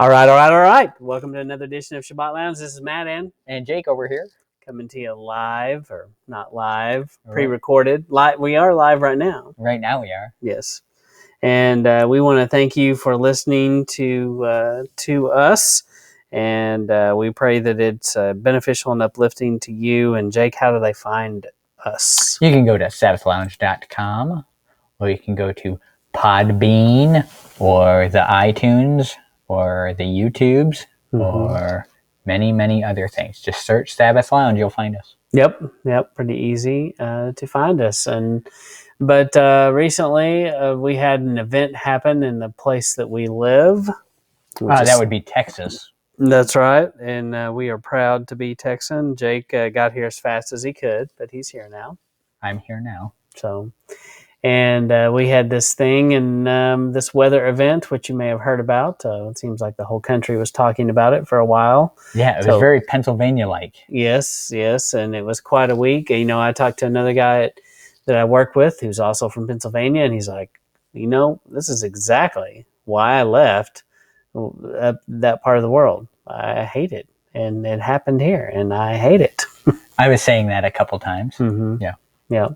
All right. Welcome to another edition of Shabbat Lounge. This is Matt And Jake over here. coming to you live, or not live, Right. pre-recorded. We are live right now. Right now we are. Yes. And we want to thank you for listening to us. And we pray that it's beneficial and uplifting to you. And Jake, how do they find us? You can go to sabbathlounge.com, or you can go to Podbean, or the iTunes, or the YouTubes, or many, many other things. Just search Sabbath Lounge, you'll find us. Yep. Pretty easy to find us. But recently we had an event happen in the place that we live. That would be Texas. That's right. And we are proud to be Texan. Jake got here as fast as he could, but he's here now. I'm here now. And we had this thing and this weather event, which you may have heard about. It seems like the whole country was talking about it for a while. Yeah, it was very Pennsylvania-like. Yes. And it was quite a week. You know, I talked to another guy that I work with who's also from Pennsylvania, and he's like, this is exactly why I left that part of the world. I hate it. And it happened here, and I hate it. I was saying that a couple times. Mm-hmm. Yeah.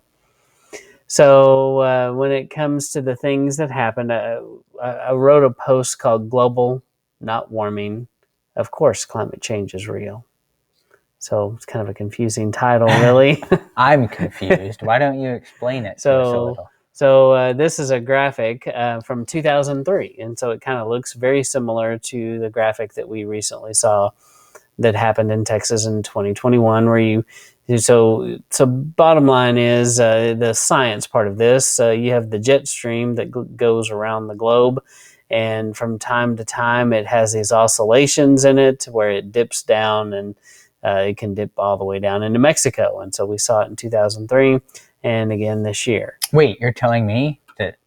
So when it comes to the things that happened, I wrote a post called Global Not Warming. Of course, climate change is real. So it's kind of a confusing title, really. I'm confused. Why don't you explain it to us a little? So this is a graphic from 2003. And so it kind of looks very similar to the graphic that we recently saw that happened in Texas in 2021, so bottom line is the science part of this. You have the jet stream that goes around the globe, and from time to time it has these oscillations in it where it dips down, and it can dip all the way down into Mexico. And so we saw it in 2003 and again this year. Wait, you're telling me that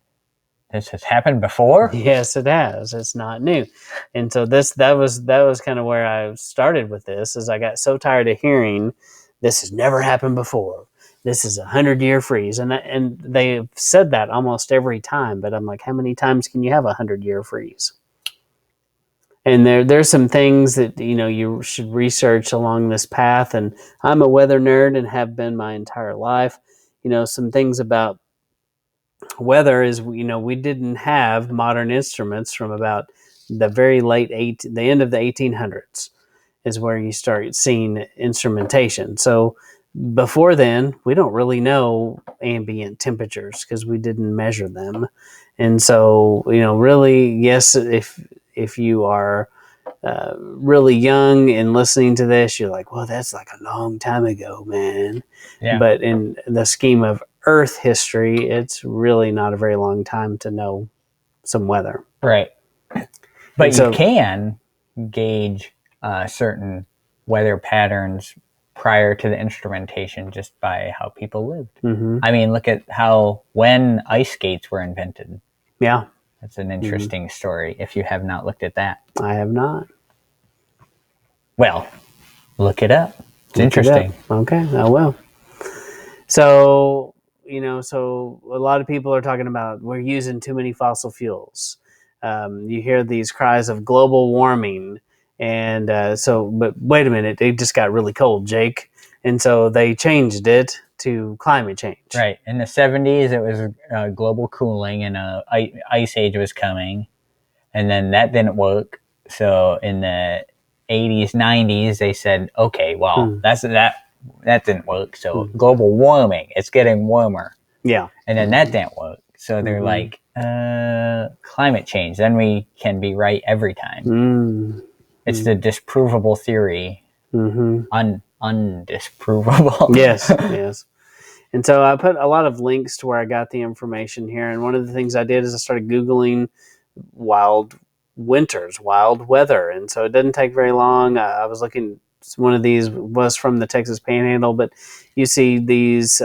this has happened before? Yes, it has. It's not new. And so that was kind of where I started with this, is I got so tired of hearing this has never happened before. This is 100-year freeze. And they've said that almost every time, but I'm like, how many times can you have a 100-year freeze? And there's some things that, you should research along this path. And I'm a weather nerd and have been my entire life. Some things about weather is, we didn't have modern instruments from about the very the end of the 1800s is where you start seeing instrumentation. So before then, we don't really know ambient temperatures because we didn't measure them. And so, really, yes, if you are really young and listening to this, you're like, well, that's like a long time ago, man. Yeah. But in the scheme of Earth history, it's really not a very long time to know some weather. Right. But you can gauge certain weather patterns prior to the instrumentation just by how people lived. Mm-hmm. I mean, look at when ice skates were invented. Yeah. That's an interesting story if you have not looked at that. I have not. Well, look it up. It's interesting. Okay, I will. So, so a lot of people are talking about we're using too many fossil fuels. You hear these cries of global warming. And but wait a minute, it just got really cold, Jake. And so they changed it to climate change. Right. In the 70s, it was global cooling and ice age was coming. And then that didn't work. So in the 80s, 90s, they said, okay, well, that didn't work. So global warming, it's getting warmer. Yeah. And then that didn't work. So they're like, climate change. Then we can be right every time. It's the disprovable theory. Undisprovable. Yes. And so I put a lot of links to where I got the information here. And one of the things I did is I started Googling wild winters, wild weather. And so it didn't take very long. I was looking, one of these was from the Texas Panhandle, but you see these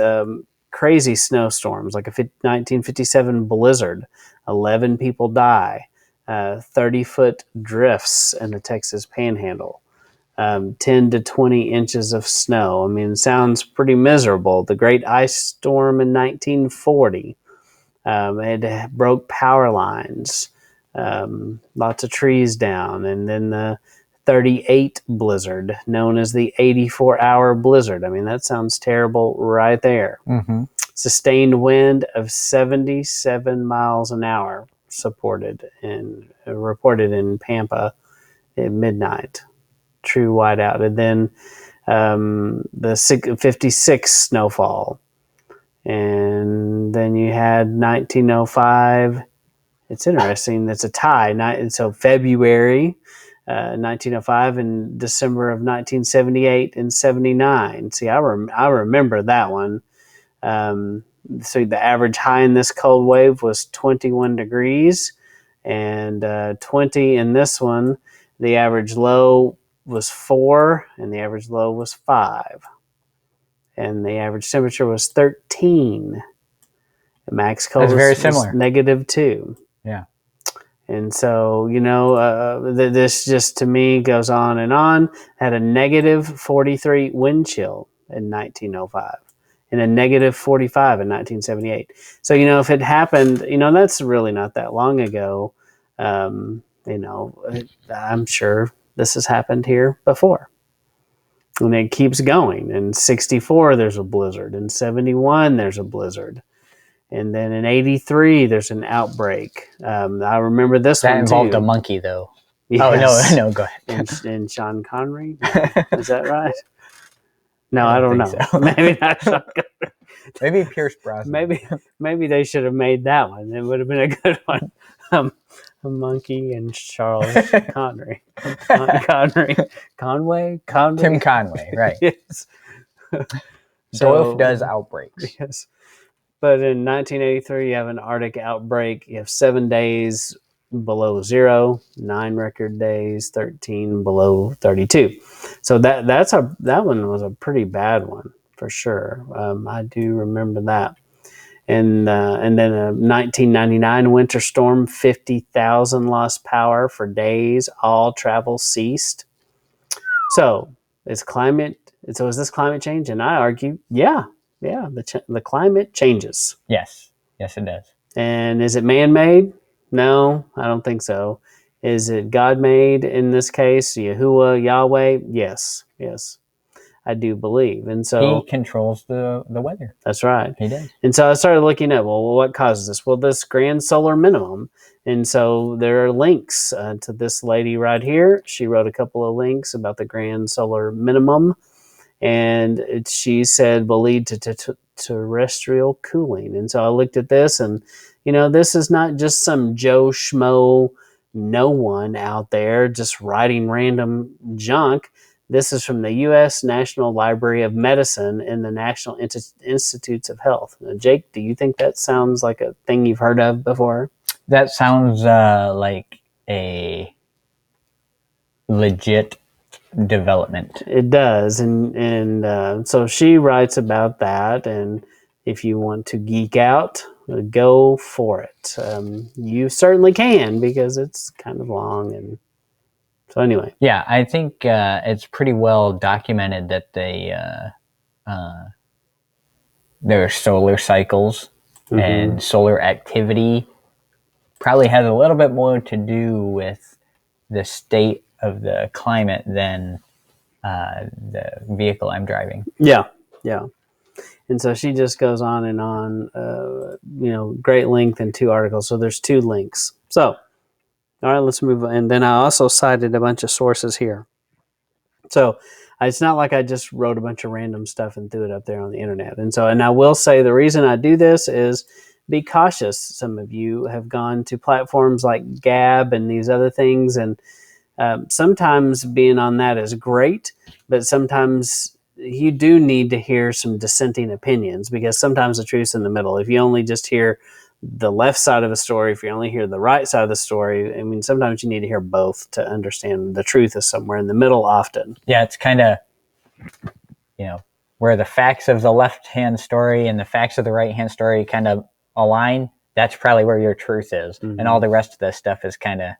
crazy snowstorms, like a 1957 blizzard, 11 people die. 30-foot drifts in the Texas Panhandle, 10 to 20 inches of snow. I mean, it sounds pretty miserable. The Great Ice Storm in 1940, it broke power lines. Lots of trees down. And then the 38 blizzard, known as the 84-hour blizzard. I mean, that sounds terrible right there. Mm-hmm. Sustained wind of 77 miles an hour reported in Pampa at midnight. True whiteout. And then the 56 snowfall. And then you had 1905. It's interesting. It's a tie. And so February 1905 and December of 1978 and 79. See, I remember that one. So the average high in this cold wave was 21 degrees, and 20 in this one. The average low was 4, and the average low was 5. And the average temperature was 13. The max cold very similar. was -2. Yeah. And so, this just to me goes on and on. Had a -43 wind chill in 1905 and a -45 in 1978. So, if it happened, that's really not that long ago. I'm sure this has happened here before. And it keeps going. In 64, there's a blizzard. In 71, there's a blizzard. And then in 83, there's an outbreak. I remember this that one involved too. a monkey, though. Yes. Oh, no, go ahead. And Sean Connery? Is that right? No, I don't know. So. Maybe not Sean Connery. Maybe Pierce Brosnan. Maybe they should have made that one. It would have been a good one. A monkey and Charles Connery. Conway? Tim Conway, right. Yes. Doyle does outbreaks. Yes. But in 1983, you have an Arctic outbreak. You have 7 days below 0, 9 record days, 13 below 32. So that one was a pretty bad one for sure. I do remember that. And then a 1999 winter storm, 50,000 lost power for days. All travel ceased. So is this climate change? And I argue, yeah, the climate changes. Yes, it does. And is it man-made? No, I don't think so. Is it God-made in this case? Yahuwah, Yahweh? Yes, I do believe. And so he controls the weather. That's right. He does. And so I started looking at, what causes this? Well, this grand solar minimum. And so there are links to this lady right here. She wrote a couple of links about the grand solar minimum. And she said will lead to terrestrial cooling. And so I looked at this, and this is not just some Joe Schmo, no one out there just writing random junk. This is from the U.S. National Library of Medicine and the National Institutes of Health. Now, Jake, do you think that sounds like a thing you've heard of before? That sounds like a legit development. It does, and so she writes about that. And if you want to geek out, go for it. You certainly can, because it's kind of long. And so anyway, yeah, I think it's pretty well documented that their solar cycles and solar activity probably has a little bit more to do with the state of the climate than the vehicle I'm driving. Yeah. And so she just goes on and on, great length in 2 articles. So there's 2 links. So, all right, let's move on. And then I also cited a bunch of sources here. So it's not like I just wrote a bunch of random stuff and threw it up there on the internet. And I will say the reason I do this is be cautious. Some of you have gone to platforms like Gab and these other things, and sometimes being on that is great, but sometimes you do need to hear some dissenting opinions, because sometimes the truth's in the middle. If you only just hear the left side of a story, if you only hear the right side of the story, I mean, sometimes you need to hear both to understand the truth is somewhere in the middle often. Yeah, it's kind of, where the facts of the left-hand story and the facts of the right-hand story kind of align, that's probably where your truth is. Mm-hmm. And all the rest of the stuff is kind of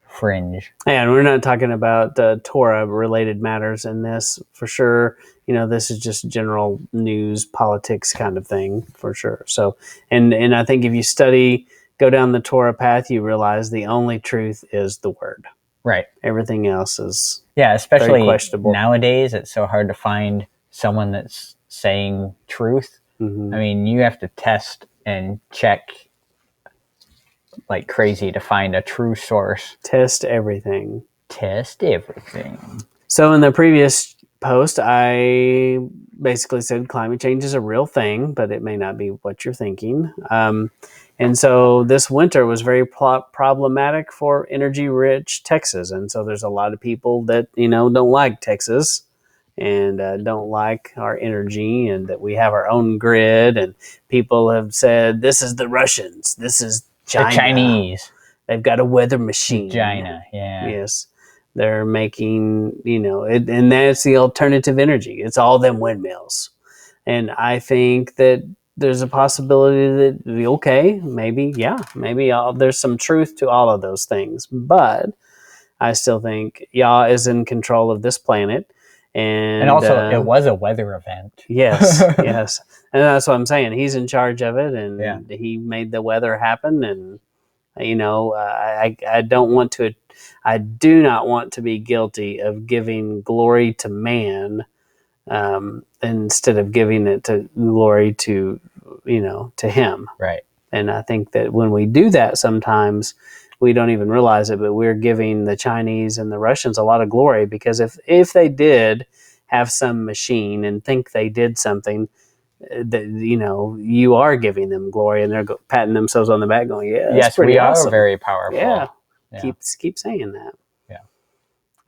fringe. And we're not talking about Torah-related matters in this, for sure. This is just general news, politics kind of thing, for sure. So, and I think if you study go down the Torah path, you realize the only truth is the word. Right. Everything else is especially very questionable. nowadays. It's so hard to find someone that's saying truth. Mm-hmm. I mean, you have to test and check like crazy to find a true source. Test everything. Test everything. So in the previous post, I basically said climate change is a real thing, but it may not be what you're thinking. And so this winter was very problematic for energy-rich Texas. And so there's a lot of people that, don't like Texas and don't like our energy and that we have our own grid. And people have said, this is the Russians. This is China. The Chinese. They've got a weather machine. China, yeah. Yes. They're making, and that's the alternative energy. It's all them windmills. And I think that there's a possibility that, okay, maybe there's some truth to all of those things. But I still think Yah is in control of this planet. And also, it was a weather event. Yes, yes. And that's what I'm saying. He's in charge of it, and he made the weather happen. And, I do not want to be guilty of giving glory to man instead of giving it to glory to him. Right. And I think that when we do that, sometimes we don't even realize it, but we're giving the Chinese and the Russians a lot of glory, because if they did have some machine and think they did something, that you are giving them glory, and they're patting themselves on the back going, yes, we awesome. Are very powerful. Yeah. Keep saying that. Yeah.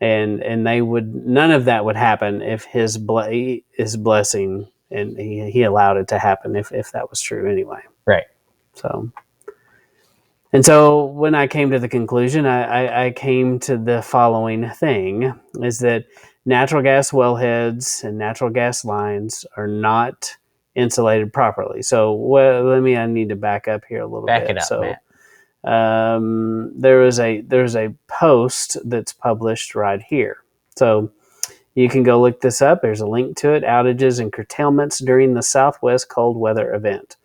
And they would, none of that would happen if his blessing, and he allowed it to happen if that was true anyway. Right. So when I came to the conclusion, I came to the following thing, is that natural gas wellheads and natural gas lines are not insulated properly. So I need to back up here a little bit. Back it up, Matt. There's a post that's published right here. So you can go look this up. There's a link to it. Outages and curtailments during the Southwest cold weather event.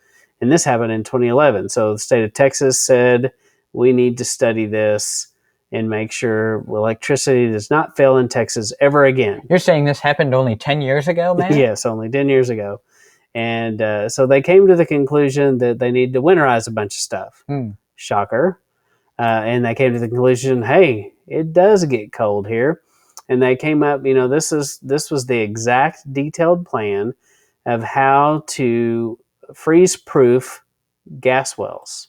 And this happened in 2011. So the state of Texas said, we need to study this and make sure electricity does not fail in Texas ever again. You're saying this happened only 10 years ago, man? Yes, only 10 years ago. And so they came to the conclusion that they need to winterize a bunch of stuff. Shocker. And they came to the conclusion, hey, it does get cold here. And they came up, this was the exact detailed plan of how to freeze-proof gas wells,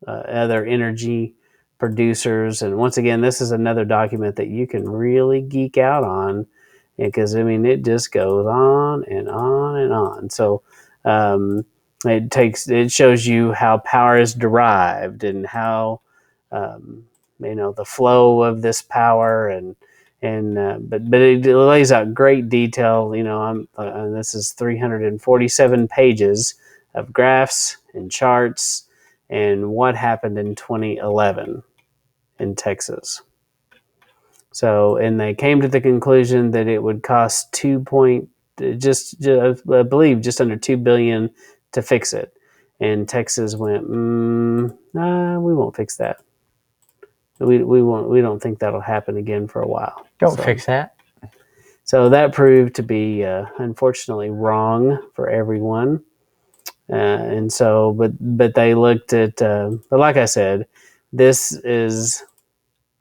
other energy producers. And once again, this is another document that you can really geek out on, because it just goes on and on and on. So it shows you how power is derived and how the flow of this power, but it lays out great detail. This is 347 pages of graphs and charts and what happened in 2011 in Texas. So, and they came to the conclusion that it would cost I believe just under $2 billion to fix it. And Texas went, nah, we won't fix that. We don't think that'll happen again for a while. Don't fix that. So that proved to be unfortunately wrong for everyone. And so, but they looked at, but like I said, this is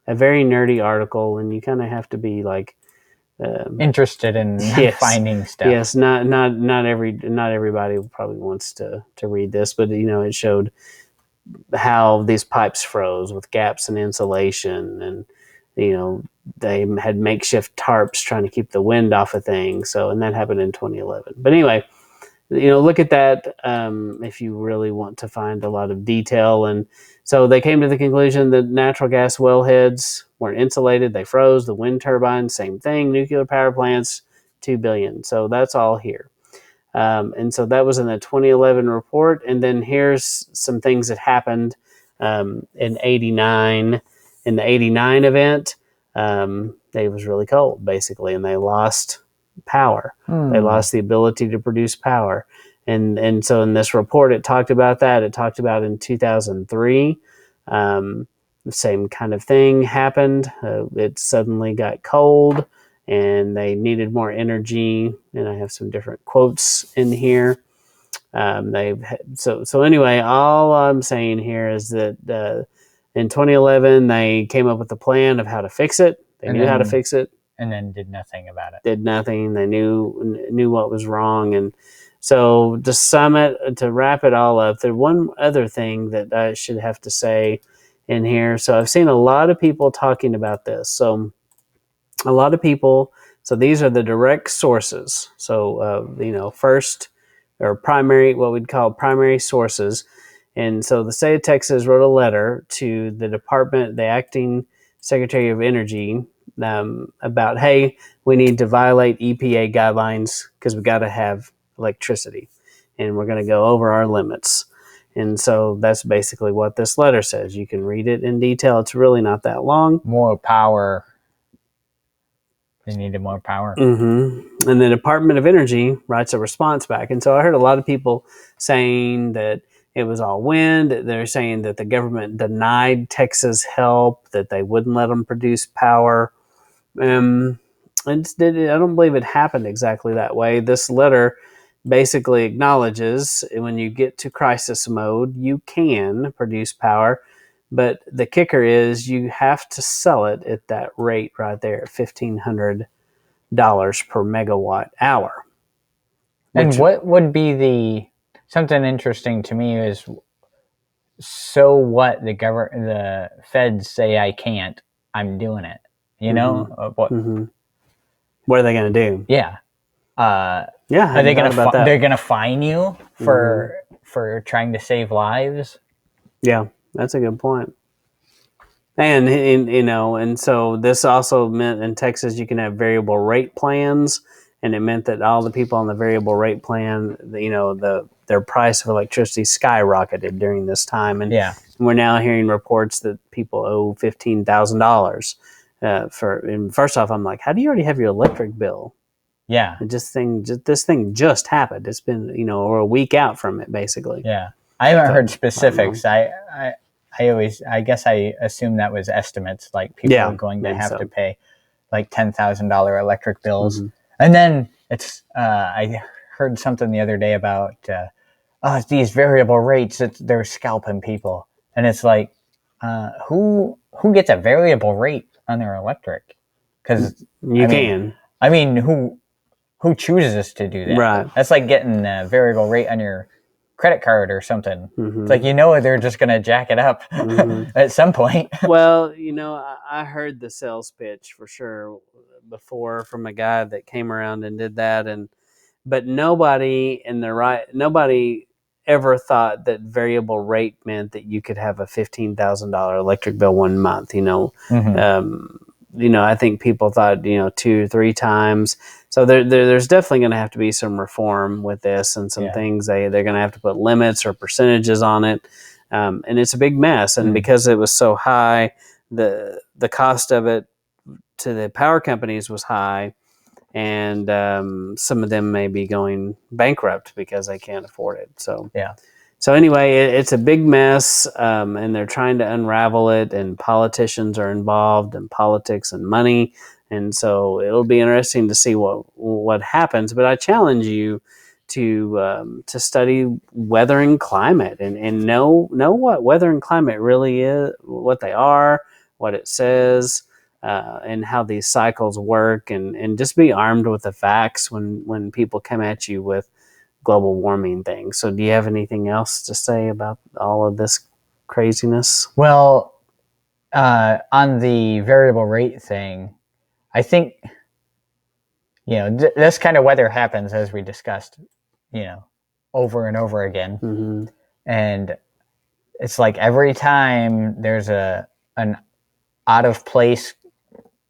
a very nerdy article, and you kind of have to be like interested in finding stuff. Yes, not everybody probably wants to read this, but it showed how these pipes froze with gaps in insulation, and they had makeshift tarps trying to keep the wind off of things. So, and that happened in 2011. But anyway, look at that if you really want to find a lot of detail. And so they came to the conclusion that natural gas wellheads weren't insulated. They froze. The wind turbines, same thing. Nuclear power plants, $2 billion. So that's all here. And so that was in the 2011 report. And then here's some things that happened in 89. In the 89 event, it was really cold, basically, and they lost power. They lost the ability to produce power. And so in this report, it talked about that. It talked about in 2003, the same kind of thing happened. It suddenly got cold, and they needed more energy. And I have some different quotes in here. So anyway, all I'm saying here is that in 2011 they came up with a plan of how to fix it. They knew how to fix it, and then did nothing about it. Did nothing. They knew what was wrong, and so to wrap it all up, there's one other thing that I should have to say in here. So I've seen a lot of people talking about this. So a lot of people. So these are the direct sources. So first or primary, what we'd call primary sources. And so the state of Texas wrote a letter to the department, the acting Secretary of Energy, about, hey, we need to violate EPA guidelines because we got to have electricity, and we're going to go over our limits. And so that's basically what this letter says. You can read it in detail. It's really not that long. More power. They needed more power. Mm-hmm. And the Department of Energy writes a response back. And so I heard a lot of people saying that it was all wind. They're saying that the government denied Texas help, that they wouldn't let them produce power. I don't believe it happened exactly that way. This letter basically acknowledges when you get to crisis mode, you can produce power. But the kicker is you have to sell it at that rate right there, $1,500 per megawatt hour. And what would be something interesting to me is, so what, the feds say I can't, I'm doing it. You know? What? Mm-hmm. What are they going to do? Yeah. Yeah. Are they going to they're going to fine you for trying to save lives? Yeah, that's a good point. And so this also meant in Texas you can have variable rate plans, and it meant that all the people on the variable rate plan, their price of electricity skyrocketed during this time, and we're now hearing reports that people owe $15,000 for. And first off, I'm like, how do you already have your electric bill? Yeah, this thing just happened. It's been we're a week out from it basically. Yeah, I haven't heard specifics. I guess I assume that was estimates. Like people are going to have to pay like $10,000 electric bills, and then I heard something the other day about these variable rates. They're scalping people, and it's like, who gets a variable rate on their electric? Because who chooses to do that? Right. That's like getting a variable rate on your credit card or something. It's like, they're just going to jack it up at some point. Well, I heard the sales pitch for sure before from a guy that came around and did that, but nobody ever thought that variable rate meant that you could have a $15,000 electric bill one month. I think people thought 2 or 3 times. So there's definitely going to have to be some reform with this, and some things they're going to have to put limits or percentages on it, and it's a big mess. And because it was so high, the cost of it to the power companies was high, and some of them may be going bankrupt because they can't afford it. So anyway, it's a big mess, and they're trying to unravel it, and politicians are involved, and politics and money, and so it'll be interesting to see what happens. But I challenge you to study weather and climate, and know what weather and climate really is, what they are, what it says, and how these cycles work, and just be armed with the facts when people come at you with global warming thing. So do you have anything else to say about all of this craziness? Well, on the variable rate thing, I think, this kind of weather happens, as we discussed, over and over again. And it's like every time there's an out of place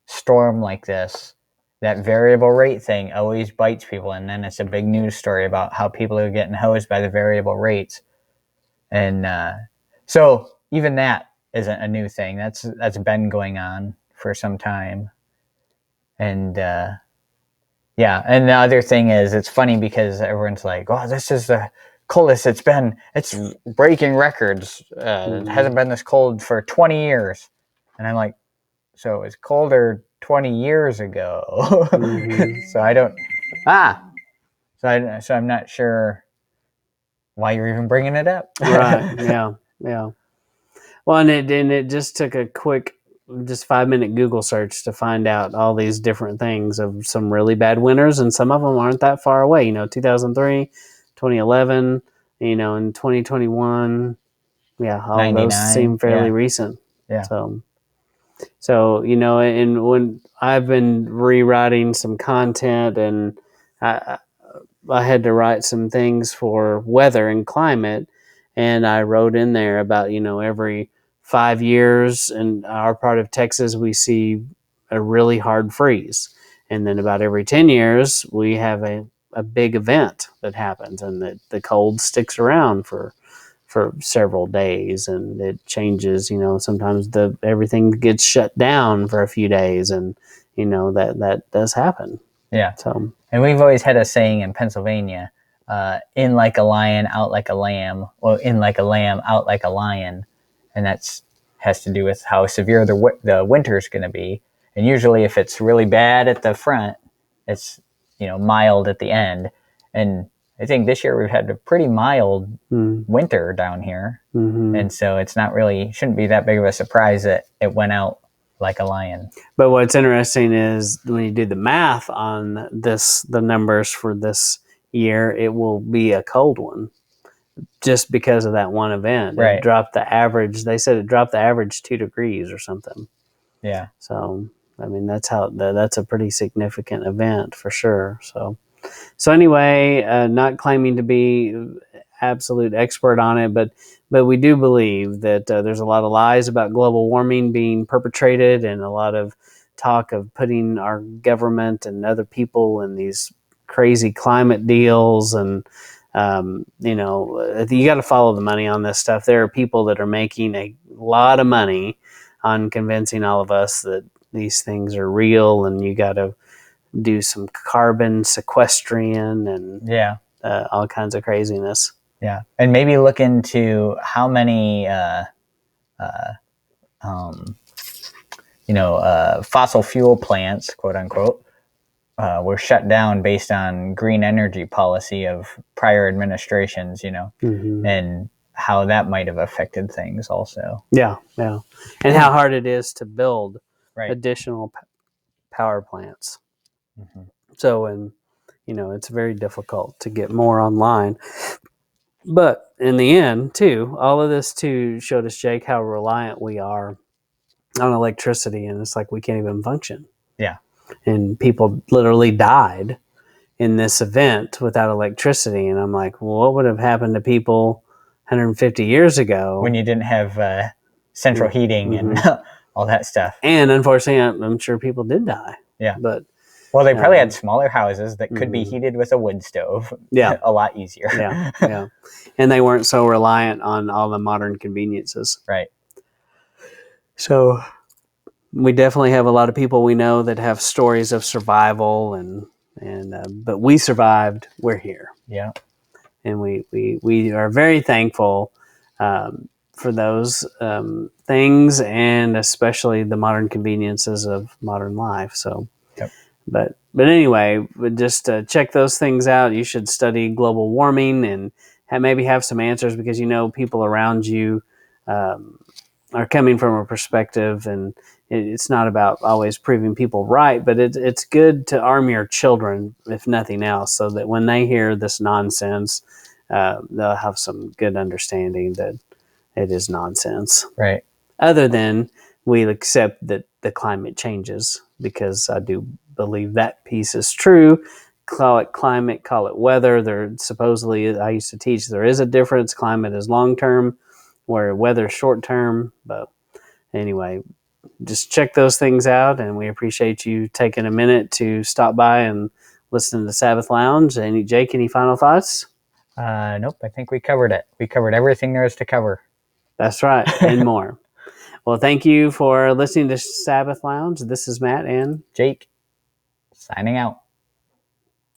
storm like this, that variable rate thing always bites people, and then it's a big news story about how people are getting hosed by the variable rates. And so even that isn't a new thing. That's been going on for some time. And Yeah, and the other thing is, it's funny because everyone's like, "Oh, this is the coldest it's breaking records. It hasn't been this cold for 20 years." And I'm like, "So it's colder 20 years ago." So I don't so I'm not sure why you're even bringing it up. Right. Yeah. Well, and it just took a quick, just 5 minute Google search to find out all these different things of some really bad winters, and some of them aren't that far away. 2003, 2011, in 2021. Yeah, all of those 99. seem fairly recent. Yeah. So and when I've been rewriting some content, and I, I had to write some things for weather and climate, and I wrote in there about every 5 years in our part of Texas we see a really hard freeze, and then about every 10 years we have a big event that happens, and the cold sticks around for several days, and it changes. Sometimes everything gets shut down for a few days, and that does happen. Yeah. So, and we've always had a saying in Pennsylvania, in like a lion, out like a lamb. Well, in like a lamb, out like a lion. And that's has to do with how severe the winter's going to be. And usually if it's really bad at the front, it's, mild at the end. And I think this year we've had a pretty mild winter down here. mm-hmm. And so it's shouldn't be that big of a surprise that it went out like a lion. But what's interesting is when you do the math on the numbers for this year, it will be a cold one, just because of that one event. Right. It dropped the average. They said it dropped the average 2 degrees or something. Yeah. So I mean, that's a pretty significant event for sure. So anyway, not claiming to be absolute expert on it, but we do believe that there's a lot of lies about global warming being perpetrated, and a lot of talk of putting our government and other people in these crazy climate deals. And you got to follow the money on this stuff. There are people that are making a lot of money on convincing all of us that these things are real, and you got to do some carbon sequestration and all kinds of craziness. Yeah, and maybe look into how many fossil fuel plants, quote unquote, were shut down based on green energy policy of prior administrations. And how that might have affected things also. Yeah, and how hard it is to build additional power plants. So, and it's very difficult to get more online. But in the end, too, all of this too showed us, Jake, how reliant we are on electricity, and it's like we can't even function. Yeah. And people literally died in this event without electricity, and I'm like, well, what would have happened to people 150 years ago when you didn't have central heating and all that stuff? And unfortunately, I'm sure people did die. Yeah. But well, they probably had smaller houses that could be heated with a wood stove. Yeah. A lot easier. Yeah. And they weren't so reliant on all the modern conveniences. Right. So we definitely have a lot of people we know that have stories of survival, but we survived. We're here. Yeah. And we are very thankful for those things, and especially the modern conveniences of modern life. So, but anyway, just check those things out. You should study global warming and maybe have some answers, because people around you are coming from a perspective, and it's not about always proving people right, but it's good to arm your children, if nothing else, so that when they hear this nonsense, they'll have some good understanding that it is nonsense. Right. Other than we accept that the climate changes, because I do believe that piece is true. Call it climate, call it weather. There supposedly, I used to teach, there is a difference. Climate is long term, where weather is short term. But anyway, just check those things out, and we appreciate you taking a minute to stop by and listen to the Sabbath Lounge. Jake, any final thoughts? Nope, I think we covered it. We covered everything there is to cover. That's right, and more. Well, thank you for listening to Sabbath Lounge. This is Matt and Jake, signing out.